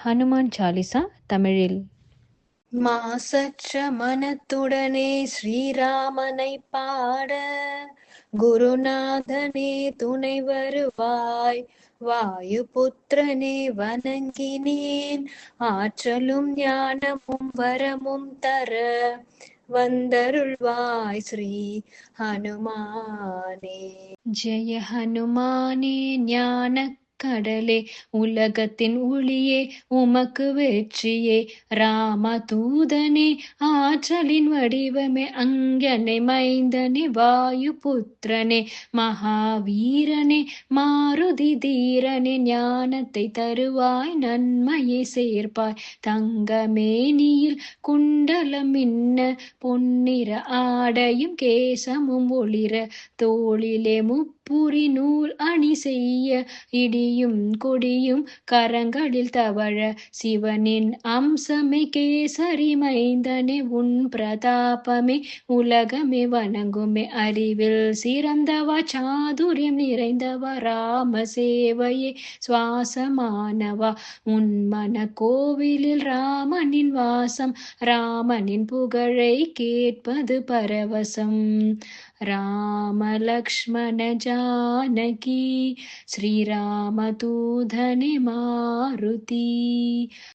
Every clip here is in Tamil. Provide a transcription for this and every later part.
ஹனுமான் சாலிசா தமிழில். மாசற்ற மனத்துடனே ஸ்ரீராமனை பாட குருநாதனே துணை வருவாய். வாயு புத்திரனே வணங்கினேன், ஆற்றலும் ஞானமும் வரமும் தர வந்தருள்வாய் ஸ்ரீ ஹனுமானே. ஜெய ஹனுமானே ஞான கடலே, உலகத்தின் ஒளியே உமக்கு வெற்றியே. ராமதூதனே ஆற்றலின் வடிவமே, அங்கனை மைந்தனே வாயு புத்திரனே. மகாவீரனே மாருதி தீரனே, ஞானத்தை தருவாய் நன்மையை சேர்ப்பாய். தங்கமேனியில் குண்டலம் மின்ன, பொன்னிற ஆடையும் கேசமும் ஒளிர, தோளிலே முப்புரி நூல் அணி செய்ய, இடியும் கொடியும் கரங்களில் தவழ, சிவனின் அம்சமே கேசரி மைந்தனே உன் பிரதாபமே உலகமே வணங்குமே. அறிவில் சிறந்தவா சாதுரியம் நிறைந்தவா, ராம சேவையே சுவாசமானவா. உன் மன கோவிலில் ராமனின் வாசம், ராமனின் புகழை கேட்பது பரவசம். ராம லக்ஷ்மண ஜானகி ஸ்ரீராமதூதனே மாருதி.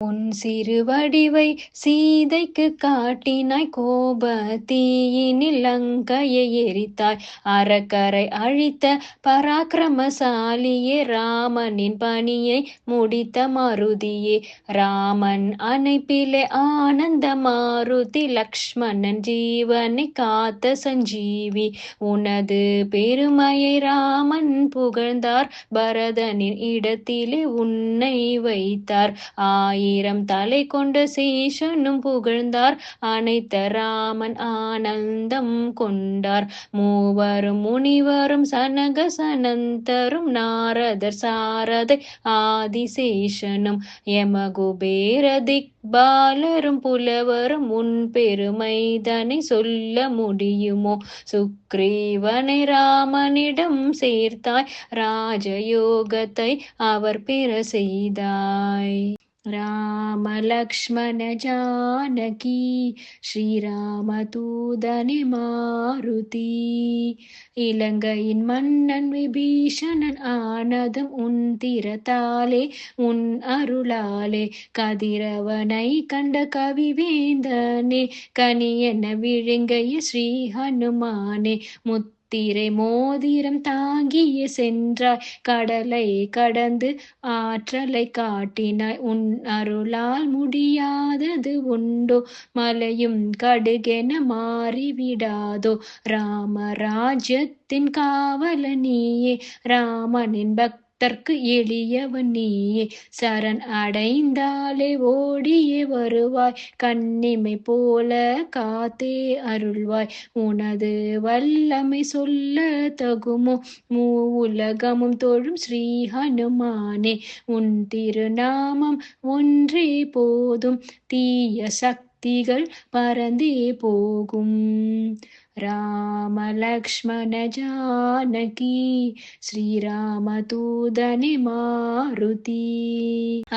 உன் சிறு வடிவை சீதைக்கு காட்டினாய், கோபத்தீயினில் லங்கையை எரித்தாய். அறக்கரை அழித்த பராக்கிரமசாலியே, ராமனின் பணியை முடித்த மாருதியே. ராமன் அணைப்பிலே ஆனந்த மாருதி, லக்ஷ்மணன் ஜீவனை காத்த சஞ்சீவி. உனது பெருமையை ராமன் புகழ்ந்தார், பரதனின் இடத்திலே உன்னை வைத்தார். 1000 தலை கொண்ட சேஷனும் புகழ்ந்தார், அனைத்த ராமன் ஆனந்தம் கொண்டார். மூவரும் முனிவரும் சனக சனந்தரும், நாரதர் சாரதை ஆதிசேஷனும், யமகுபேர திக்பாலரும் புலவரும், உன் பெருமைதனை சொல்ல முடியுமோ. சுக்ரீவனை ராமனிடம் சேர்த்தாய், ராஜயோகத்தை அவர் பெற செய்தாய். ராம லக்ஷ்மண ஜானகி ஸ்ரீராமதூதனே மாருதி. இலங்கையின் மன்னன் விபீஷணன் ஆனதும் உன் திறத்தாலே உன் அருளாலே. கதிரவனை கண்ட கவிவேந்தனே, கனியென விழுங்கைய ஸ்ரீ ஹனுமானே. முத்திரை மோதிரம் தாங்கிய சென்றாய், கடலை கடந்து ஆற்றலை காட்டினாய். உன் அருளால் முடியாதது உண்டோ, மலையும் கடுகென மாறிவிடாதோ. ராமராஜ்யத்தின் காவல நீயே, ராமனின் பக்தர்க்கு எளியவன் நீயே. சரண் அடைந்தாலே ஓடியே வருவாய், கண்ணிமை போல காத்தே அருள்வாய். உனது வல்லமை சொல்ல தகுமோ, மூவுலகமும் தொழும் ஸ்ரீ ஹனுமானே. உன் திருநாமம் ஒன்றே போதும், தீய சக்திகள் பறந்தே போகும். ராம லக்ஷ்மண ஜானகி ஸ்ரீராமதூதனே மாருதி.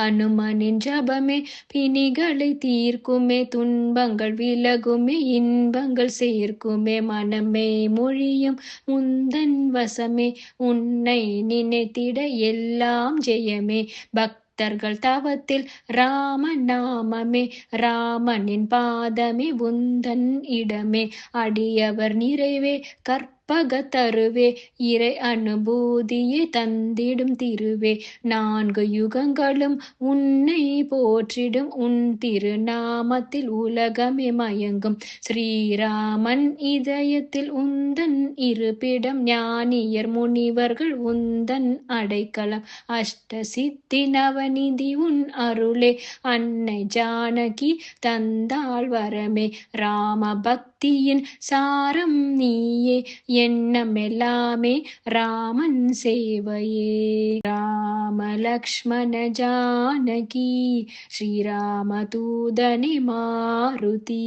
அனுமனின் ஜபமே பிணிகளை தீர்க்குமே, துன்பங்கள் விலகுமே இன்பங்கள் சேர்க்குமே. மனமே மொழியும் உந்தன் வசமே, உன்னை நினைத்திட எல்லாம் ஜெயமே. பக்தர்கள் தவத்தில் ராம நாமமே, ராமனின் பாதமே உந்தன் இடமே. அடியவர் நிறைவே கற்பக தருவே, இறை அனுபூதியை தந்திடும் திருவே. 4 யுகங்களும் உன்னை போற்றிடும், உன் திருநாமத்தில் உலகமே மயங்கும். ஸ்ரீராமன் இதயத்தில் உந்தன் இருப்பிடம், ஞானியர் முனிவர்கள் உந்தன் அடைக்கலம். அஷ்ட சித்தி நவநிதி உன் அருளே, அன்னை ஜானகி தந்தாள் வரமே. ராம பக்தியின் சாரம் நீயே, எண்ணம் எல்லாமே ராமன் சேவையே. ராம லக்ஷ்மண ஜானகி ஸ்ரீராம தூதனே மாருதி.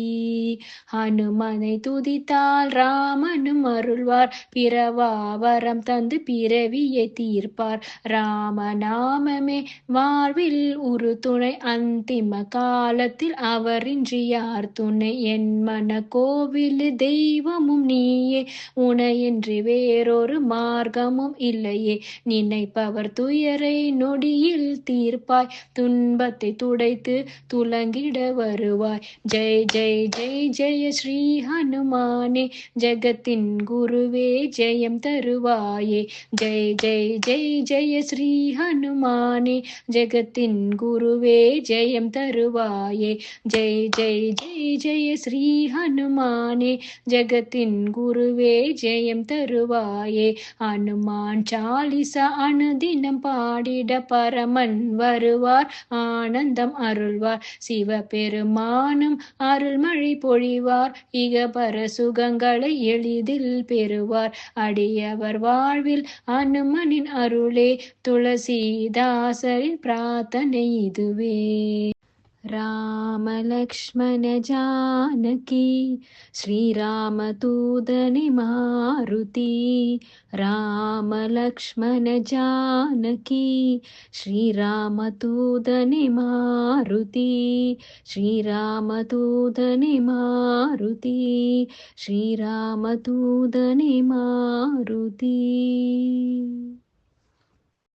ஹனுமனை துதித்தால் ராமனும் அருள்வார், பிறவாவரம் தந்து பிறவியை தீர்ப்பார். ராமநாமமே வாழ்வில் ஒரு துணை, அந்திம காலத்தில் அவரின்றி யார் துணை. என் மன கோவில் தெய்வமும் நீயே, உனையின்றி வேறொரு மார்க்கமும் இல்லையே. நினைப்பவர் துயரை நொடியில் தீர்ப்பாய், துன்பத்தை துடைத்து துலங்கிட வருவாய். ஜெய் ஜெய் ஜெய் ஜெய ஸ்ரீ ஹனுமானே, ஜெகத்தின் குருவே ஜெயம் தருவாயே. ஜெய் ஜெய் ஜெய் ஜெய ஸ்ரீ ஹனுமானே, ஜெகத்தின் குருவே ஜெயம் தருவாயே. ஜெய் ஜெய் ஜெய் ஜெய ஸ்ரீ ஹனுமானே, ஜெகத்தின் குருவே ஜெயம் தருவாயே. ஹனுமான் சாலிசா அனுதினம் பாடிட பரமன் வருவார், ஆனந்தம் அருள்வார். சிவபெருமானும் அருள்மழை பொழிவார், இகபர சுகங்களை எளிதில் பெறுவார். அடியவர் வாழ்வில் அனுமனின் அருளே, துளசிதாசரின் பிரார்த்தனை இதுவே. ராம லக்ஷ்மண ஜானகி ஸ்ரீராம தூதனே மாருதி. ராம லக்ஷ்மண ஜானகி ஸ்ரீராம தூதனே மாருதி. ஸ்ரீராம தூதனே மாருதி. ஸ்ரீராம தூதனே மாருதி.